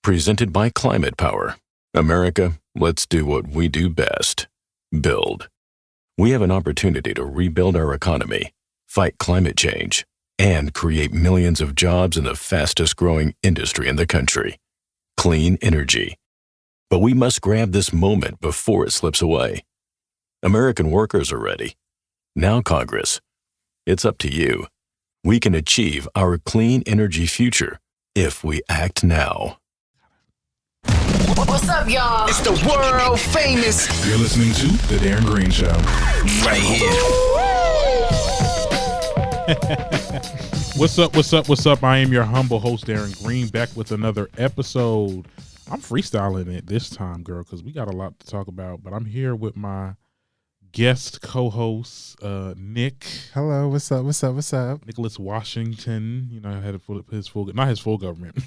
Presented by Climate Power. America, let's do what we do best. Build. We have an opportunity to rebuild our economy, fight climate change, and create millions of jobs in the fastest growing industry in the country, clean energy. But we must grab this moment before it slips away. American workers are ready. Now, Congress, it's up to you. We can achieve our clean energy future if we act now. What's up, y'all? It's the world famous. You're listening to The Darren Green Show. Right here. What's up? I am your humble host, Darren Green, back with another episode. I'm freestyling it this time, girl, because we got a lot to talk about. But I'm here with my guest co-host, Nick. Hello, what's up? Nicholas Washington. You know, I had not his full government.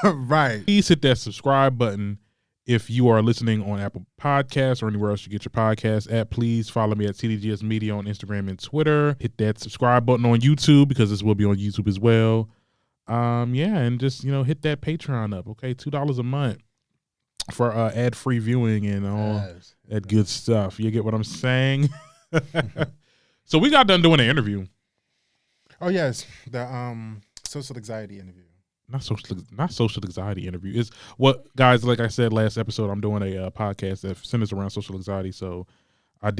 Right. Please hit that subscribe button if you are listening on Apple Podcasts or anywhere else you get your podcasts at. Please follow me at CDGS Media on Instagram and Twitter. Hit that subscribe button on YouTube because this will be on YouTube as well. And just, hit that Patreon up, okay? $2 a month for ad-free viewing and all that good stuff. You get what I'm saying? So we got done doing an interview. Oh yes, the social anxiety interview. Not social anxiety interview. Is what, guys, like I said last episode, I'm doing a podcast that centers around social anxiety. So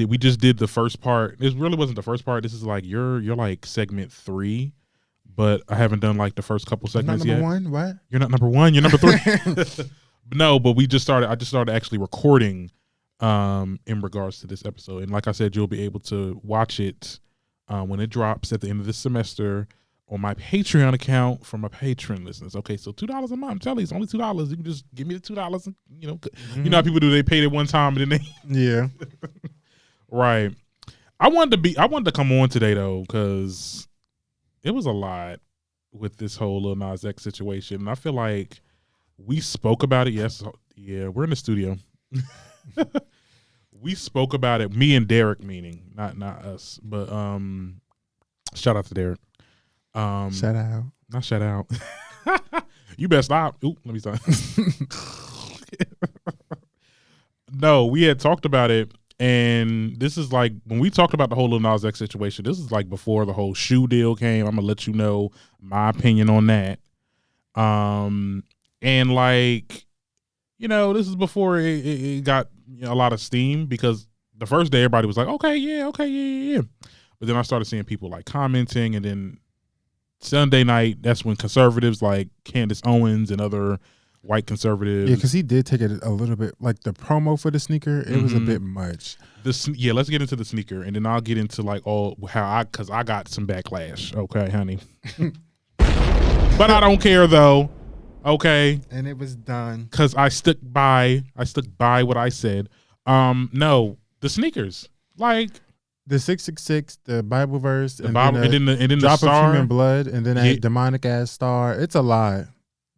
we just did the first part. This really wasn't the first part. This is like you're like segment 3. But I haven't done like the first couple segments yet. Not number 1, what? You're not number 1. You're number 3. No, but I just started actually recording in regards to this episode. And like I said, you'll be able to watch it when it drops at the end of this semester on my Patreon account for my Patreon listeners. Okay, so $2 a month. I'm telling you, it's only $2. You can just give me the $2. And, you know how people do. They pay it one time and then they yeah. Right. I wanted to come on today though because it was a lot with this whole Lil Nas X situation. And I feel like we spoke about it. Yes. Yeah, we're in the studio. We spoke about it. Me and Derek, meaning not us, but shout out to Derek. Shout out. Not shout out. You better stop. Ooh, let me stop. No, we had talked about it. And this is like, when we talked about the whole Lil Nas X situation, this is like before the whole shoe deal came. I'm going to let you know my opinion on that. And like, this is before it got a lot of steam because the first day everybody was like, okay, yeah. But then I started seeing people like commenting, and then Sunday night, that's when conservatives like Candace Owens and other white conservatives. Yeah, because he did take it a little bit, like the promo for the sneaker, it was a bit much. Let's get into the sneaker, and then I'll get into like because I got some backlash. Okay, honey. But I don't care though. Okay. And it was done. Because I stuck by what I said. No, the sneakers. Like the 666, the Bible verse, the Bible, and then the drop star, of human blood, and then a demonic ass star. It's a lot.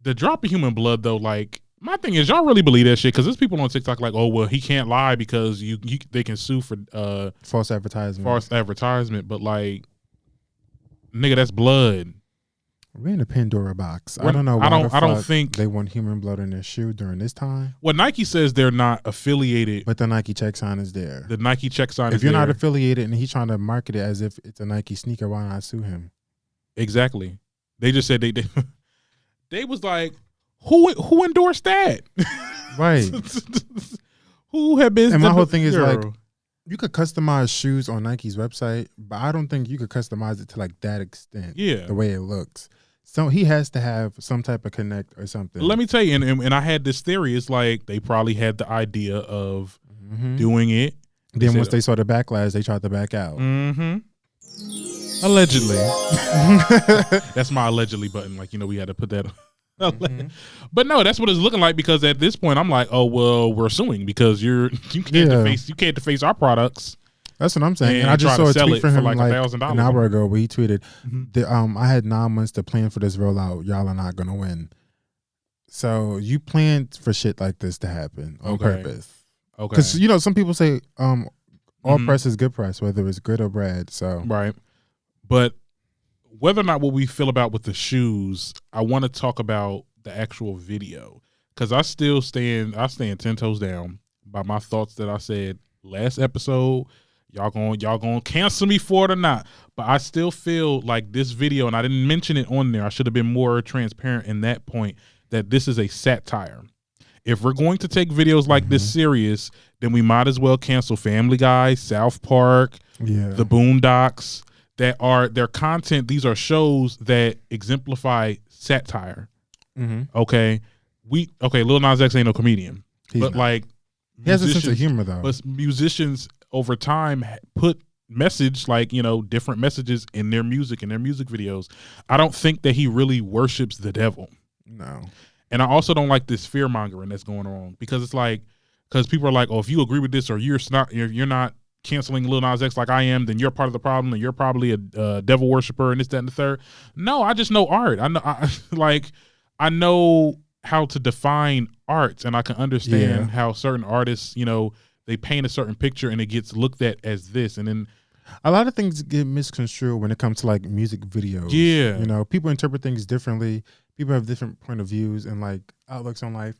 The drop of human blood though, like my thing is, y'all really believe that shit? Because there's people on TikTok like, oh well, he can't lie because they can sue for false advertisement. But like, nigga, that's blood. We're in a Pandora box. I don't know why I don't think they want human blood in their shoe during this time. Well, Nike says they're not affiliated. But the Nike check sign is there. The Nike check sign is there. If you're not affiliated and he's trying to market it as if it's a Nike sneaker, why not sue him? Exactly. They just said they was like, who endorsed that? Right. Who had been? And my whole thing is like, you could customize shoes on Nike's website, but I don't think you could customize it to like that extent. Yeah. The way it looks. So he has to have some type of connect or something. Let me tell you, and I had this theory. It's like they probably had the idea of doing it. Then once they saw the backlash, they tried to back out. Allegedly. That's my allegedly button. Like, we had to put that on. But no, that's what it's looking like because at this point I'm like, oh well, we're suing because you can't deface our products. That's what I'm saying. And I just saw a tweet from him like $1,000 an hour ago where he tweeted, I had 9 months to plan for this rollout. Y'all are not gonna win. So you planned for shit like this to happen on purpose. Okay. Because some people say all press is good press, whether it's good or bad. So right. But whether or not what we feel about with the shoes, I want to talk about the actual video, because I stand 10 toes down by my thoughts that I said last episode. Y'all gonna cancel me for it or not, but I still feel like this video, and I didn't mention it on there, I should have been more transparent in that point, that this is a satire. If we're going to take videos like this serious, then we might as well cancel Family Guy, South Park, The Boondocks. That are their content. These are shows that exemplify satire. Okay, Lil Nas X ain't no comedian, but like he has a sense of humor though. But musicians over time put message, like, you know, different messages in their music and their music videos. I don't think that he really worships the devil. No. And I also don't like this fear mongering that's going on, because it's like, because people are like, oh, if you agree with this, or you're not canceling Lil Nas X like I am, then you're part of the problem, and you're probably a devil worshiper and this, that, and the third. No, I just know art. I know how to define art, and I can understand how certain artists, you know, they paint a certain picture and it gets looked at as this, and then a lot of things get misconstrued when it comes to like music videos. Yeah, you know, people interpret things differently. People have different point of views and like outlooks on life,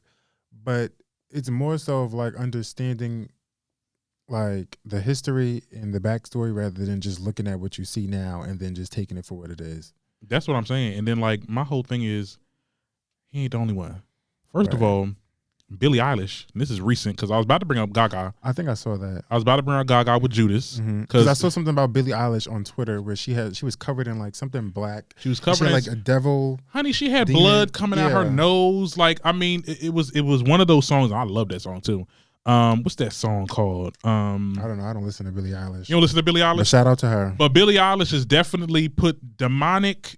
but it's more so of like understanding like the history and the backstory rather than just looking at what you see now and then just taking it for what it is. That's what I'm saying. And then like my whole thing is, he ain't the only one. First of all, Billie Eilish, and this is recent because I was about to bring up Gaga. I think I saw that. I was about to bring up Gaga with Judas. Because I saw something about Billie Eilish on Twitter where she was covered in like something black. She was covered in like a devil. Honey, she had blood coming out her nose. Like, I mean, it was one of those songs. I love that song too. What's that song called? I don't know. I don't listen to Billie Eilish. You don't listen to Billie Eilish? But shout out to her. But Billie Eilish has definitely put demonic,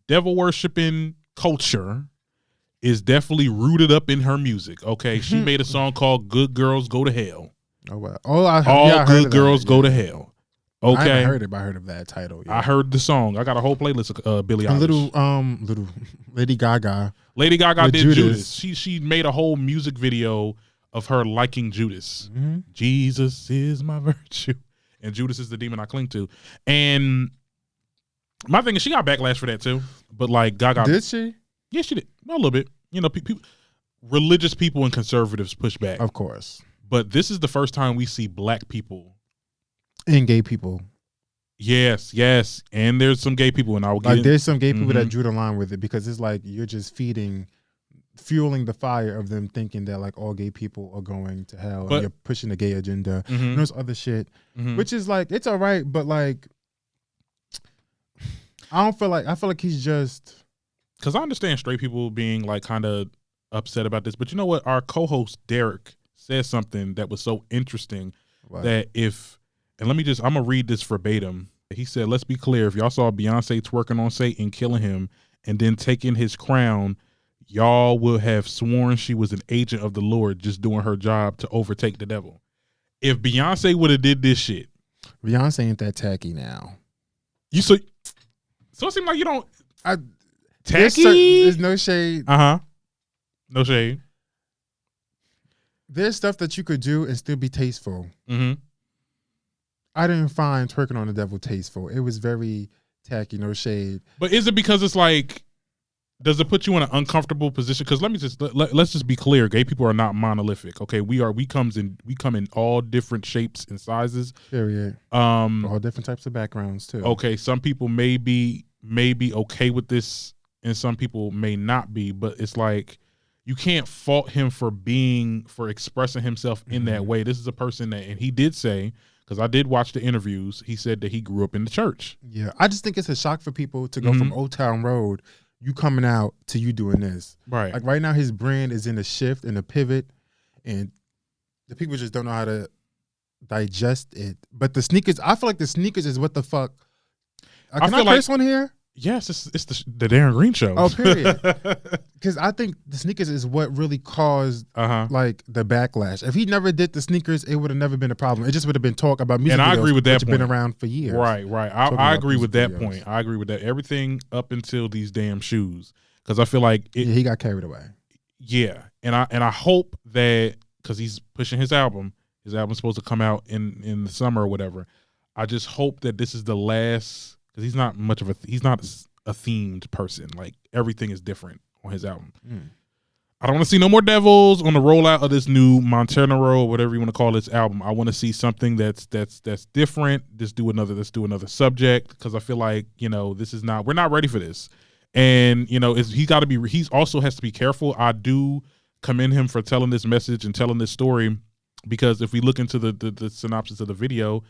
devil worshiping culture is definitely rooted up in her music. Okay, she made a song called "Good Girls Go to Hell." Oh wow! All good girls go to hell. Okay, I haven't heard it, but I heard of that title. Yeah. I heard the song. I got a whole playlist of Billie Eilish. Little Lady Gaga. Lady Gaga did Judas. She made a whole music video of her liking Judas. Jesus is my virtue, and Judas is the demon I cling to. And my thing is, she got backlash for that too. But like Gaga, did she? Yeah, she did. A little bit. You know, religious people and conservatives push back. Of course. But this is the first time we see black people. And gay people. Yes. And there's some gay people, and I will get there's some gay people that drew the line with it, because it's like you're just fueling the fire of them thinking that like all gay people are going to hell, and you're pushing the gay agenda. And there's other shit, which is like, it's all right, but like, I feel like he's just... Because I understand straight people being like kind of upset about this, but you know what? Our co-host Derek said something that was so interesting that I'm gonna read this verbatim. He said, "Let's be clear. If y'all saw Beyonce twerking on Satan, killing him, and then taking his crown, y'all will have sworn she was an agent of the Lord just doing her job to overtake the devil." If Beyonce would have did this shit, Beyonce ain't that tacky now. So it seems like you don't. Tacky? There's no shade. No shade. There's stuff that you could do and still be tasteful. I didn't find twerking on the devil tasteful. It was very tacky, no shade. But is it because it's like, does it put you in an uncomfortable position? Because let's just be clear. Gay people are not monolithic. Okay, we come in all different shapes and sizes. Period. All different types of backgrounds too. Okay, some people may be okay with this, and some people may not be, but it's like you can't fault him for expressing himself in that way. This is a person that, and he did say, because I did watch the interviews, he said that he grew up in the church. Yeah, I just think it's a shock for people to go from Old Town Road, you coming out, to you doing this. Right. Like right now his brand is in a shift and a pivot, and the people just don't know how to digest it. But the sneakers, I feel like the sneakers is what the fuck. Can I curse on here? Yes, it's the Darren Green Show. Oh, period. Because I think the sneakers is what really caused like the backlash. If he never did the sneakers, it would have never been a problem. It just would have been talk about music. And I agree with that point. Been around for years. Right. I agree with that point. I agree with that. Everything up until these damn shoes, because I feel like he got carried away. Yeah, and I hope that, because he's pushing his album. His album's supposed to come out in the summer or whatever. I just hope that this is the last. Because he's not a themed person. Like everything is different on his album. I don't want to see no more devils on the rollout of this new Montana or whatever you want to call this album. I want to see something that's different. Let's do another subject, because I feel like, you know, we're not ready for this. And, you know, he also has to be careful. I do commend him for telling this message and telling this story, because if we look into the synopsis of the video,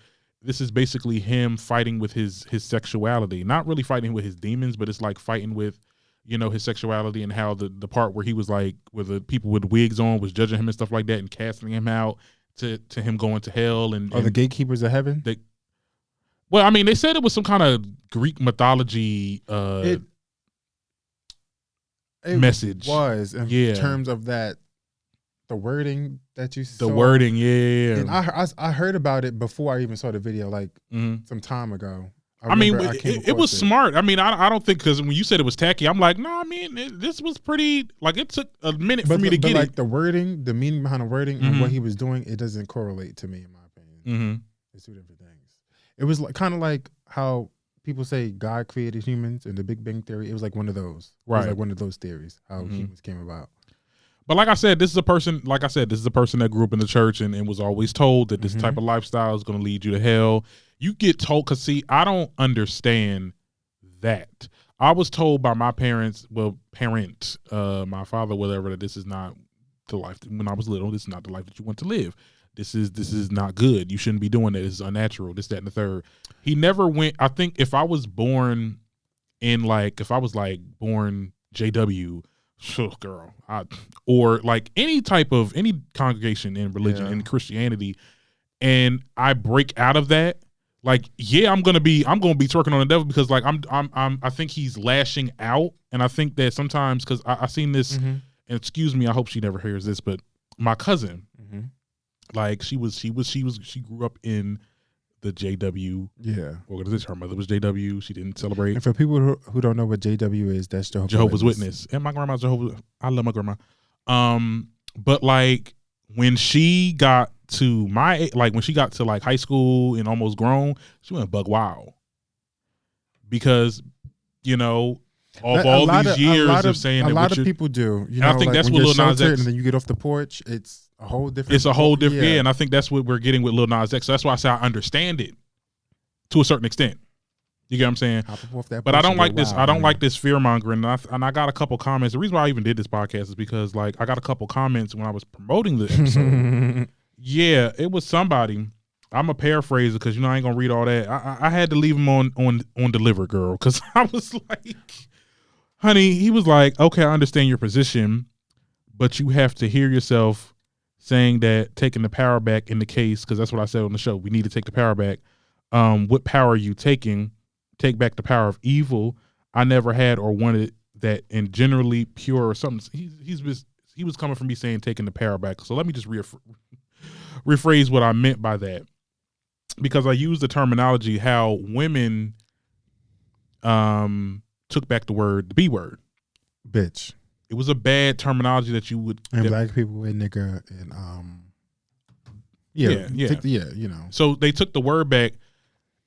this is basically him fighting with his sexuality, not really fighting with his demons, but it's like fighting with, you know, his sexuality, and how the part where he was like, where the people with wigs on was judging him and stuff like that and casting him out to him going to hell. And the gatekeepers of heaven? Well, I mean, they said it was some kind of Greek mythology message. Was in terms of that, the wording that you saw. The wording, yeah. And I heard about it before I even saw the video, like some time ago. I mean, it was smart. I mean, I don't think, because when you said it was tacky, I'm like, no, I mean, this was pretty, like, it took a minute for me to get like it. The wording, the meaning behind the wording and what he was doing, it doesn't correlate to me, in my opinion. It's two different things. It was kind of like how people say God created humans in the Big Bang Theory. It was like one of those. Right. It was like one of those theories, how humans came about. But like I said, this is a person that grew up in the church and was always told that this type of lifestyle is going to lead you to hell. You get told, because see, I don't understand that. I was told by my parents, my father, whatever, that this is not the life. When I was little, this is not the life that you want to live. This is not good. You shouldn't be doing that. This is unnatural. This, that, and the third. He never went. I think if I was born born JW, girl, or like any congregation in religion in Christianity, and I break out of that, like, I'm gonna be twerking on the devil, because like I think he's lashing out, and I think that sometimes, because I seen this, and excuse me, I hope she never hears this, but my cousin, like she grew up in the JW organization. Her mother was JW. She didn't celebrate. And for people who don't know what JW is, that's Jehovah's Witness. And my grandma's Jehovah's. I love my grandma. But like when she got to when she got to like high school and almost grown, she went bug wild, because, you know, all these years of saying that a lot of people do. You know, I think like that's when what Lil Nas X, and then you get off the porch, it's a whole different. Yeah, and I think that's what we're getting with Lil Nas X. So that's why I say I understand it to a certain extent. You get what I'm saying? But I don't like this. I don't like this fear mongering. And I got a couple comments. The reason why I even did this podcast is because like I got a couple comments when I was promoting the episode. Yeah, it was somebody. I'm a paraphrase, because, you know, I ain't gonna read all that. I had to leave him on deliver, girl, because I was like, honey, he was like, okay, I understand your position, but you have to hear yourself saying that taking the power back in the case, because that's what I said on the show. We need to take the power back. What power are you taking? Take back the power of evil. I never had or wanted that, and generally pure or something. He was coming from me saying taking the power back. So let me just rephrase what I meant by that, because I used the terminology how women took back the B word, bitch. It was a bad terminology that you would, and black people with nigga and you know. So they took the word back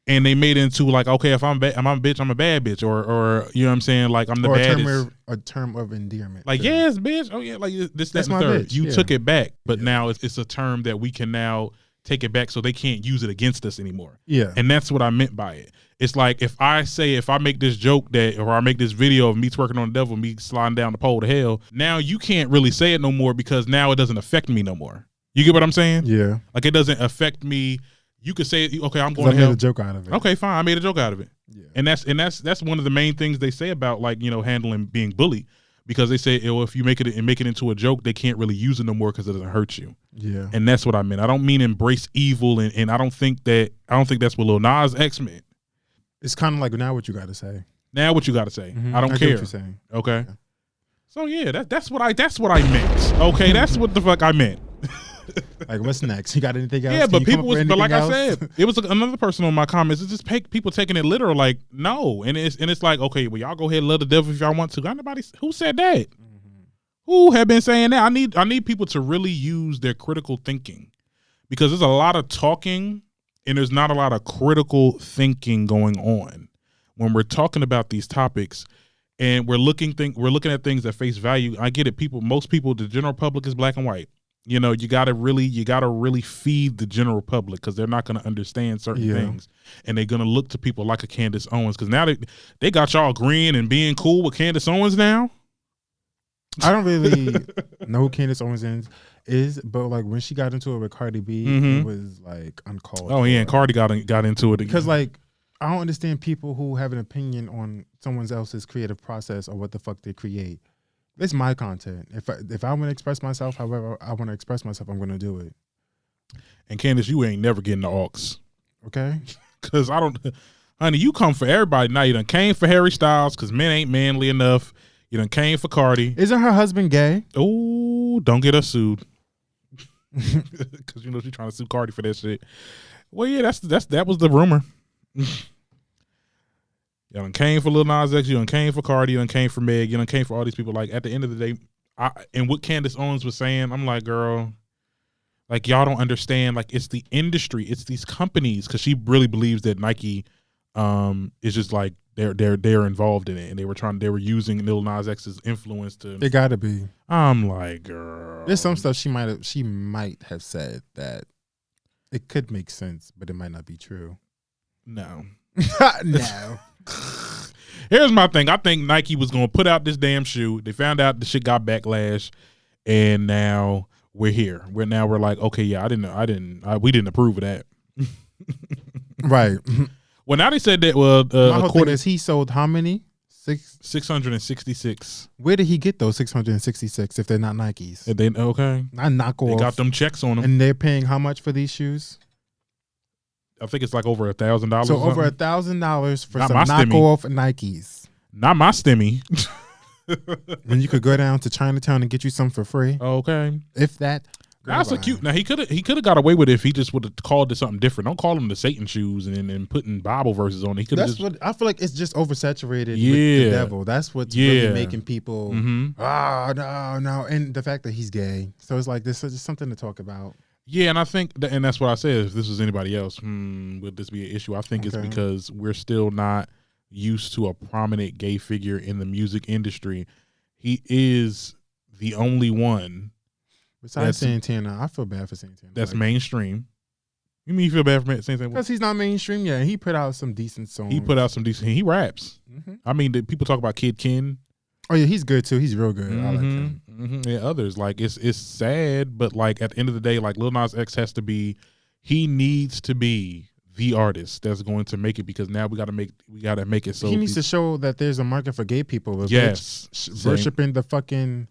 and they made it into like, okay, if I'm a bitch, I'm a bad bitch, or you know what I'm saying, like I'm the baddest. A term of endearment. Like, yes, bitch. Oh yeah, like this, that, and the third. You took it back, but now it's a term that we can now take it back, so they can't use it against us anymore. Yeah, and that's what I meant by it. It's like if I make this joke or I make this video of me twerking on the devil, me sliding down the pole to hell, now you can't really say it no more, because now it doesn't affect me no more. You get what I'm saying? Yeah. Like it doesn't affect me. You could say, okay, I'm going to hell. I made a joke out of it. Okay, fine. I made a joke out of it. Yeah. And that's one of the main things they say about, like, you know, handling being bullied, because they say, if you make it into a joke, they can't really use it no more because it doesn't hurt you. Yeah. And that's what I meant. I don't mean embrace evil, and I don't think that's what Lil Nas X meant. It's kind of like, now what you got to say. Now what you got to say. I don't care. Get what you're saying. Okay. Yeah. So yeah, that's what I meant. Okay, that's what the fuck I meant. Like, what's next? You got anything else? Yeah, but but like I said, it was another person on my comments. It's just people taking it literal. Like, no, and it's like, okay, well, y'all go ahead and love the devil if y'all want to. Got nobody who said that? Who have been saying that? I need people to really use their critical thinking, because there's a lot of talking and there's not a lot of critical thinking going on when we're talking about these topics. and we're looking at things at face value. I get it. Most people, the general public is black and white. You know, you gotta really feed the general public because they're not gonna understand certain things, and they're gonna look to people like a Candace Owens because now they got y'all agreeing and being cool with Candace Owens now. I don't really know who Candace Owens is, but like when she got into it with Cardi B, it was like uncalled. Oh yeah, and Cardi got into it because like I don't understand people who have an opinion on someone else's creative process or what the fuck they create. It's my content. If I want to express myself, however I want to express myself, I'm going to do it. And Candace, you ain't never getting the aux. Okay? Because honey, you come for everybody. Now you done came for Harry Styles because men ain't manly enough. You done came for Cardi. Isn't her husband gay? Oh, don't get us sued. Because you know she's trying to sue Cardi for that shit. Well, yeah, that was the rumor. You done came for Lil Nas X, you done came for Cardi, you done came for Meg, you done came for all these people. Like, at the end of the day, and what Candace Owens was saying, I'm like, girl, like, y'all don't understand. Like, it's the industry, it's these companies, because she really believes that Nike is just like, they're involved in it, and they were using Lil Nas X's influence to. It gotta be. I'm like, girl. There's some stuff she might have said that it could make sense, but it might not be true. No. No. Here's my thing. I think Nike was gonna put out this damn shoe. They found out the shit got backlash, and now we're here. We're like, okay, yeah, we didn't approve of that. Right. Well, now they said that. My whole thing is he sold how many? 666. Where did he get those 666 if they're not Nikes? They okay. Not knockoff. They got them checks on them, and they're paying how much for these shoes? I think it's like over $1,000. So over $1,000 for not some knockoff Nikes. Not my stimmy. When you could go down to Chinatown and get you some for free. Okay. If that. That's a cute. Now he could have got away with it if he just would have called it something different. Don't call them the Satan shoes and putting Bible verses on it. That's what I feel like. It's just oversaturated with the devil. That's what's really making people. No, and the fact that he's gay. So it's like this is just something to talk about. Yeah, and I think, and that's what I said. If this was anybody else, would this be an issue? I think it's because we're still not used to a prominent gay figure in the music industry. He is the only one. Besides Santana, I feel bad for Santana. That's like, mainstream. You mean you feel bad for Santana? Because he's not mainstream yet. He put out some decent songs. He raps. I mean, people talk about Kid Ken. Oh yeah, he's good too. He's real good. I like him. Yeah, others like it's sad, but like at the end of the day, like Lil Nas X he needs to be the artist that's going to make it, because now we got to make it so he needs to show that there's a market for gay people. Yes, worshiping the fucking.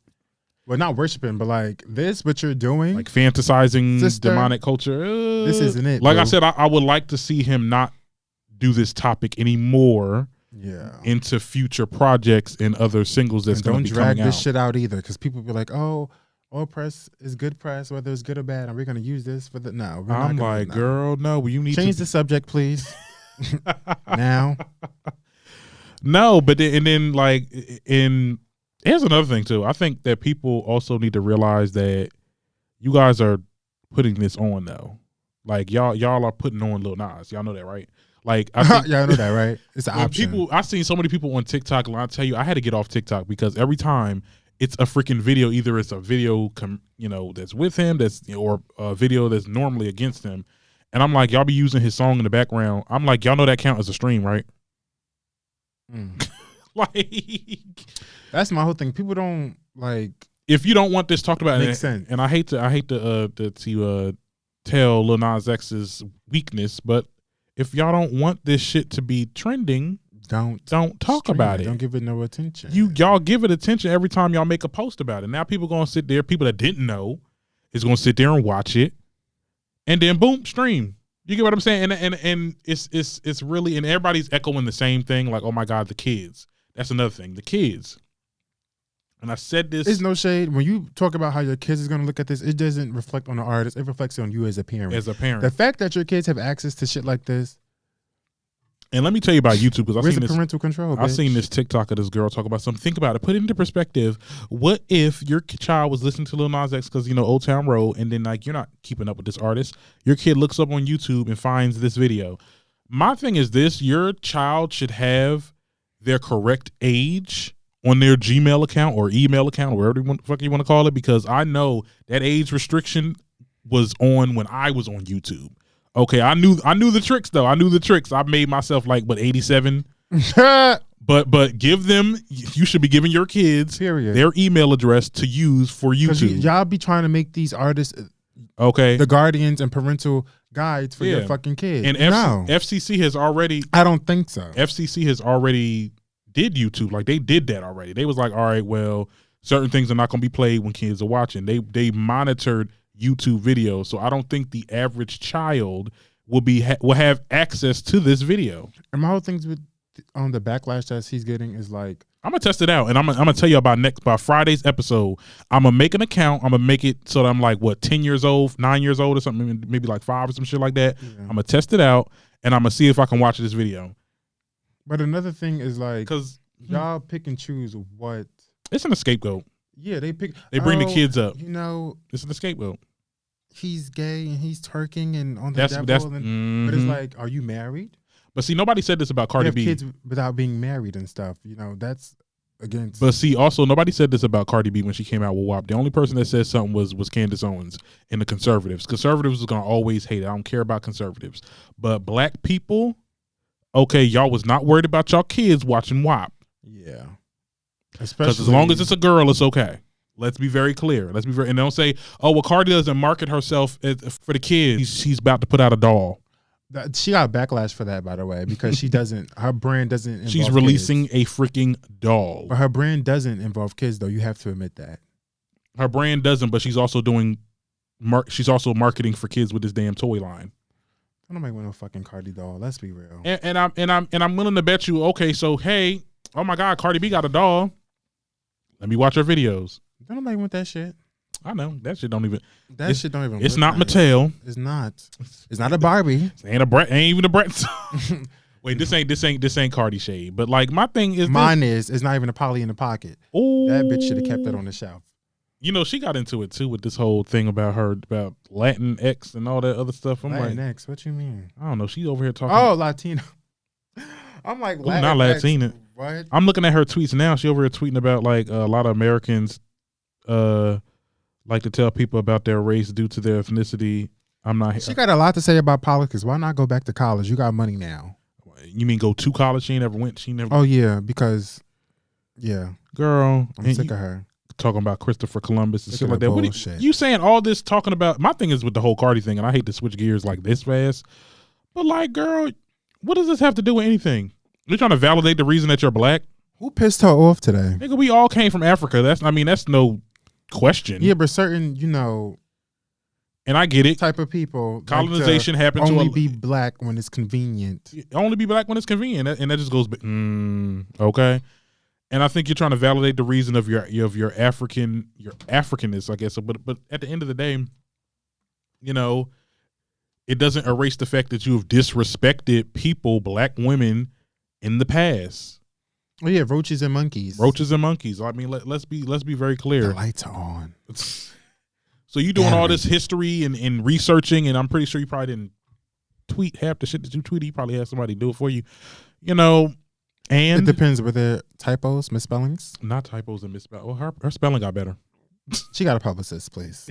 Well, not worshiping, but like this, what you're doing, like fantasizing demonic culture. This isn't it. Like, bro. I said, I would like to see him not do this topic anymore. Yeah. Into future projects and other singles that's going to be coming out. Don't drag this shit out either, because people be like, oh, all press is good press, whether it's good or bad, and we're going to use this for the no. I'm like, girl, no, you need change the subject, please. Now. No, but then like here's another thing too. I think that people also need to realize that you guys are putting this on though. Like y'all are putting on Lil Nas. Y'all know that, right? Like I think, yeah, I know that, right? It's an option. I've seen so many people on TikTok, and I'll tell you, I had to get off TikTok because every time it's a freaking video, either it's a video, that's with him, or a video that's normally against him, and I'm like, y'all be using his song in the background. I'm like, y'all know that count as a stream, right? Like, that's my whole thing. People don't like. If you don't want this talked about, makes sense. And I hate to tell Lil Nas X's weakness, but if y'all don't want this shit to be trending, don't talk about it. Don't give it no attention. Y'all give it attention every time y'all make a post about it. Now people gonna sit there, people that didn't know is gonna sit there and watch it, and then boom, stream. You get what I'm saying? And it's really, and everybody's echoing the same thing, like, oh my God, the kids. That's another thing, the kids. And I said this. It's no shade. When you talk about how your kids is going to look at this, it doesn't reflect on the artist. It reflects on you as a parent. The fact that your kids have access to shit like this. And let me tell you about YouTube, because where's the parental control, bitch? I've seen this TikTok of this girl talk about something. Think about it. Put it into perspective. What if your child was listening to Lil Nas X because, Old Town Road, and then like you're not keeping up with this artist. Your kid looks up on YouTube and finds this video. My thing is this: your child should have their correct age on their Gmail account or email account or whatever the fuck you want to call it, because I know that age restriction was on when I was on YouTube. Okay, I knew the tricks though. I knew the tricks. I made myself like 87. But give them. You should be giving your kids their email address to use for YouTube. Y'all be trying to make these artists, the guardians and parental guides for your fucking kids. And FCC has already. I don't think so. FCC has already did YouTube. Like they did that already. They was like, all right, well, certain things are not going to be played when kids are watching. They monitored YouTube videos, so I don't think the average child will have access to this video. And my whole things with on the backlash that he's getting is like, I'm gonna test it out, and I'm gonna tell you by Friday's episode. I'm gonna make an account. I'm gonna make it so that I'm like 10 years old, 9 years old, or something, maybe like 5 or some shit like that. Yeah. I'm gonna test it out, and I'm gonna see if I can watch this video. But another thing is like, because y'all pick and choose what. It's an scapegoat. Yeah, they bring the kids up. You know, it's an scapegoat. He's gay and he's twerking and on the devil. But it's like, are you married? But see, nobody said this about Cardi B. Kids without being married and stuff. You know, that's against. But see, also nobody said this about Cardi B when she came out with WAP. The only person that said something was Candace Owens and the conservatives. Conservatives is gonna always hate it. I don't care about conservatives. But black people, okay, y'all was not worried about y'all kids watching WAP. Yeah. Because as long as it's a girl, it's okay. Let's be very clear. And don't say, oh, well, Cardi doesn't market herself for the kids. She's about to put out a doll. She got backlash for that, by the way, because her brand doesn't involve She's releasing a freaking doll. But her brand doesn't involve kids, though. You have to admit that. Her brand doesn't, but she's also she's also marketing for kids with this damn toy line. I don't make no fucking Cardi doll. Let's be real. And I'm willing to bet you, okay, so hey, oh my God, Cardi B got a doll. Let me watch her videos. Don't nobody want that shit. I know that shit don't even. Shit don't even. It's not nice. Mattel. It's not. It's not a Barbie. Ain't even a Brett. Wait, this ain't Cardi shade. But like my thing is, it's not even a Polly in the pocket. Ooh. That bitch should have kept that on the shelf. You know, she got into it too with this whole thing about Latin X and all that other stuff. I'm Latin like, X? What you mean? I don't know. She's over here talking. Oh, Latino. I'm like, not Latina. What? I'm looking at her tweets now. She over here tweeting about like a lot of Americans like to tell people about their race due to their ethnicity. I'm not. She got a lot to say about politics. Why not go back to college? You got money now. You mean go to college? She never went. She never. Oh yeah, because girl, I'm sick of her talking about Christopher Columbus and shit like that. What you saying all this talking about? My thing is with the whole Cardi thing, and I hate to switch gears like this fast, but like, girl, what does this have to do with anything? You're trying to validate the reason that you're black. Who pissed her off today? Nigga, we all came from Africa. That's no question. Yeah, but certain, and I get it. Type of people. Colonization happened to only be black when it's convenient. Only be black when it's convenient, and that just goes. Okay. And I think you're trying to validate the reason of your Africanness, I guess. But at the end of the day, it doesn't erase the fact that you have disrespected people, black women, in the past. Oh yeah, roaches and monkeys. I mean, let's be very clear. The lights are on. So you doing all this history and researching, and I'm pretty sure you probably didn't tweet half the shit that you tweeted. You probably had somebody do it for you, And it depends. Were there typos, misspellings? Not typos and misspellings. Well, her spelling got better. She got a publicist, please.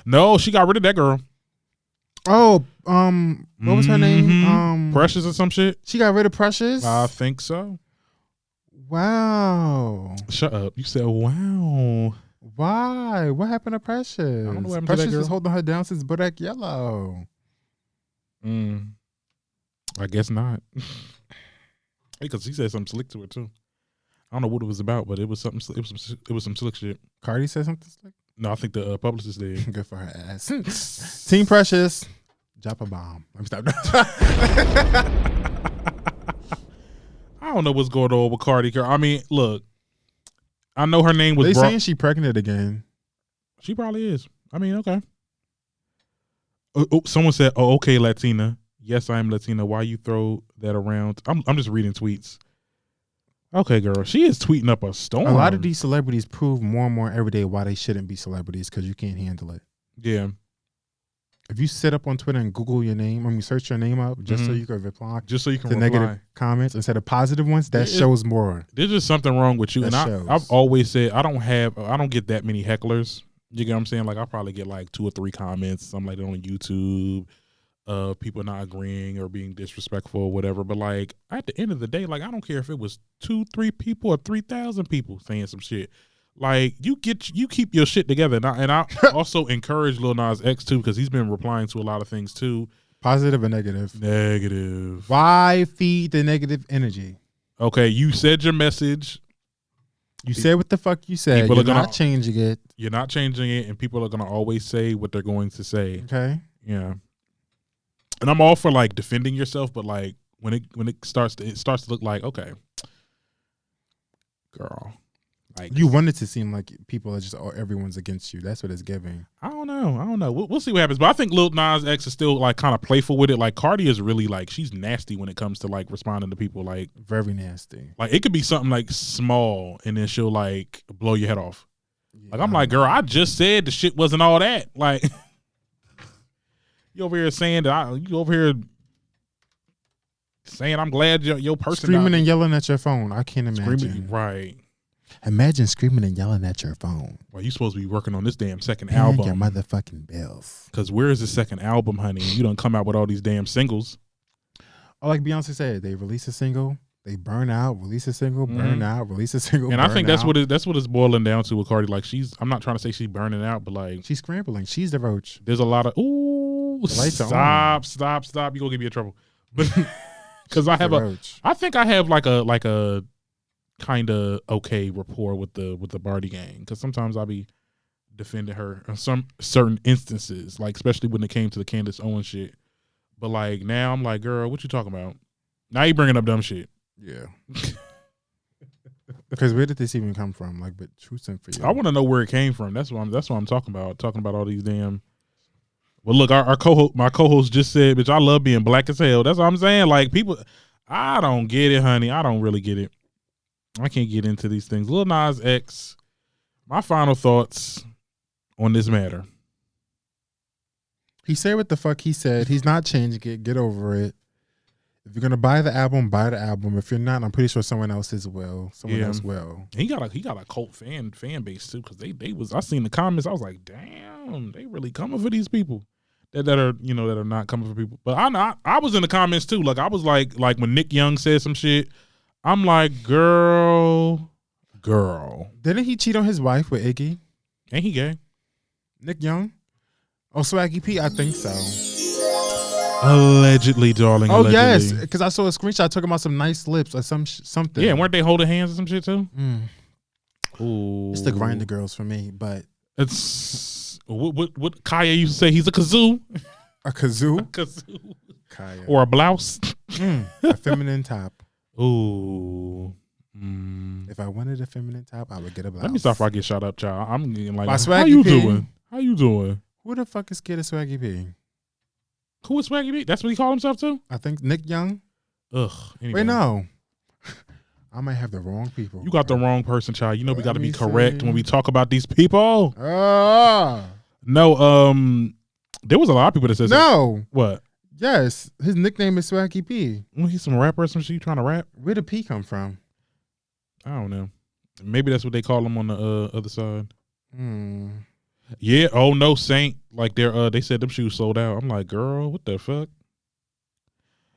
No, she got rid of that girl. Oh, what was her name? Precious or some shit. She got rid of Precious? I think so. Wow. Shut up. You said wow. Why? What happened to Precious? I don't know what happened Precious to that girl. is holding her down since Bodak Yellow. I guess not. Because he said something slick to her too. I don't know what it was about, but it was something. It was some slick shit. Cardi said something slick? No, I think the publicist did. Good for her ass. Team Precious, drop a bomb. Let me stop. I don't know what's going on with Cardi. I mean, look, I know her name was. They saying she pregnant again. She probably is. I mean, okay. Someone said, "Oh, okay, Latina. Yes, I am Latina. Why you throw that around?" I'm just reading tweets. Okay, girl, she is tweeting up a storm. A lot of these celebrities prove more and more every day why they shouldn't be celebrities because you can't handle it. Yeah. If you sit up on Twitter and Google your name, when you search your name up, just so you can reply, just so you can to reply. negative comments instead of positive ones, that shows more. There's just something wrong with you. That And shows. I've always said I don't get that many hecklers. You get what I'm saying? Like I probably get like 2 or 3 comments, something like that on YouTube, people not agreeing or being disrespectful or whatever. But like at the end of the day, like I don't care if it was 2, 3 people or 3,000 people saying some shit. Like you keep your shit together. And I also encourage Lil Nas X too, because he's been replying to a lot of things too. Positive or negative? Negative. Why feed the negative energy? Okay, you said your message. You said what the fuck you said. You're not changing it. You're not changing it, and people are gonna always say what they're going to say. Okay. Yeah. And I'm all for like defending yourself, but like when it starts to look like, okay, girl, like you want it to seem like people are just everyone's against you. That's what it's giving. I don't know. We'll see what happens. But I think Lil Nas X is still like kind of playful with it. Like Cardi is really like she's nasty when it comes to like responding to people. Like very nasty. Like it could be something like small, and then she'll like blow your head off. Yeah, like I'm like, girl, I just said the shit wasn't all that. Like you over here saying that you over here saying I'm glad your person screaming and yelling at your phone. I can't imagine. Screaming, right. Imagine screaming and yelling at your phone. Well, you supposed to be working on this damn second Pay album. Your motherfucking bills. Because where is the second album, honey? You don't come out with all these damn singles. Oh, like Beyonce said, they release a single, they burn out, release a single, burn out, release a single. And I think that's what it's boiling down to with Cardi. Like I'm not trying to say she's burning out, but like she's scrambling. She's the roach. There's a lot of stop. You gonna get me in trouble. But because I think I have like a kind of okay rapport with the Barty gang, because sometimes I'll be defending her in some certain instances, like especially when it came to the Candace Owens shit. But like now I'm like, girl, what you talking about? Now you bringing up dumb shit. Yeah. Because where did this even come from? Like, but truth and for you. I want to know where it came from. That's what I'm talking about. Talking about all these damn. Well, look, my co-host just said, bitch, I love being black as hell. That's what I'm saying. Like people, I don't get it, honey. I don't really get it. I can't get into these things. Lil Nas X, my final thoughts on this matter. He said what the fuck he said. He's not changing it. Get over it. If you're gonna buy the album, buy the album. If you're not, I'm pretty sure someone else will. Else will. He got a cult fan base too, because they was, I seen the comments. I was like, damn, they really coming for these people that are that are not coming for people. But I was in the comments too. Like I was like when Nick Young said some shit. I'm like, girl. Didn't he cheat on his wife with Iggy? Ain't he gay? Nick Young? Oh, Swaggy P? I think so. Allegedly, darling. Oh, allegedly. yes. Because I saw a screenshot talking about some nice lips or something. Yeah, weren't they holding hands or some shit too? Ooh. It's the Grindr girls for me, but. It's what Kaya used to say, he's a kazoo. A kazoo? A kazoo. Kaya. Or a blouse. A feminine top. Ooh. If I wanted a feminine top, I would get a blouse. Let me stop before I get shot up, child. I'm getting like, how you doing? How you doing? Who the fuck is scared of Swaggy P? Who is Swaggy P? That's what he called himself too? I think Nick Young. Ugh. Anyway. Wait, no. I might have the wrong people. You got the wrong person, child. You know we got to be correct when we talk about these people. No, there was a lot of people that said no. What? Yes, his nickname is Swaggy P. Well, he's some rapper or some shit. You trying to rap? Where did P come from? I don't know. Maybe that's what they call him on the other side. Yeah. Oh no, Saint. Like they said them shoes sold out. I'm like, girl, what the fuck?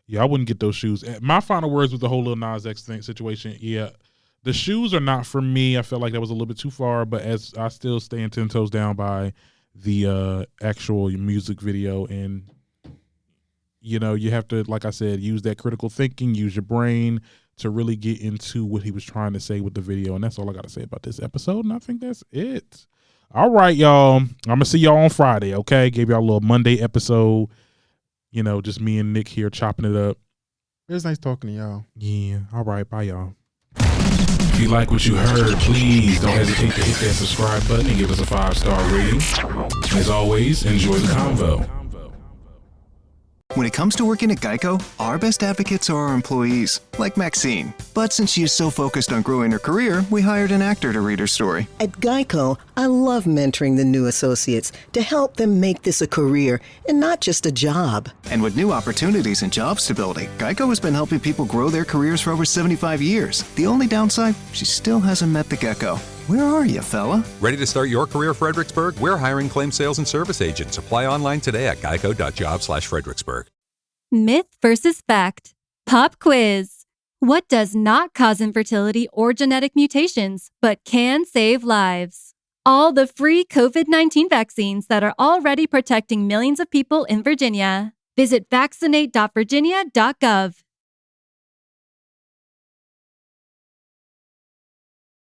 Yeah, I wouldn't get those shoes. My final words with the whole Lil Nas X thing situation. Yeah, the shoes are not for me. I felt like that was a little bit too far. But as I still stand 10 toes down by the actual music video, and you have to, like I said, use that critical thinking, use your brain to really get into what he was trying to say with the video. And that's all I got to say about this episode. And I think that's it. All right, y'all. I'm going to see y'all on Friday, okay? Gave y'all a little Monday episode. Just me and Nick here chopping it up. It was nice talking to y'all. Yeah. All right. Bye, y'all. If you like what you heard, please don't hesitate to hit that subscribe button and give us a 5-star rating. As always, enjoy the convo. When it comes to working at Geico, our best advocates are our employees, like Maxine. But since she is so focused on growing her career, we hired an actor to read her story. At Geico, I love mentoring the new associates to help them make this a career and not just a job. And with new opportunities and job stability, Geico has been helping people grow their careers for over 75 years. The only downside, she still hasn't met the gecko. Where are you, fella? Ready to start your career, Fredericksburg? We're hiring claim sales and service agents. Apply online today at geico.job/Fredericksburg. Myth versus fact. Pop quiz. What does not cause infertility or genetic mutations, but can save lives? All the free COVID-19 vaccines that are already protecting millions of people in Virginia. Visit vaccinate.virginia.gov.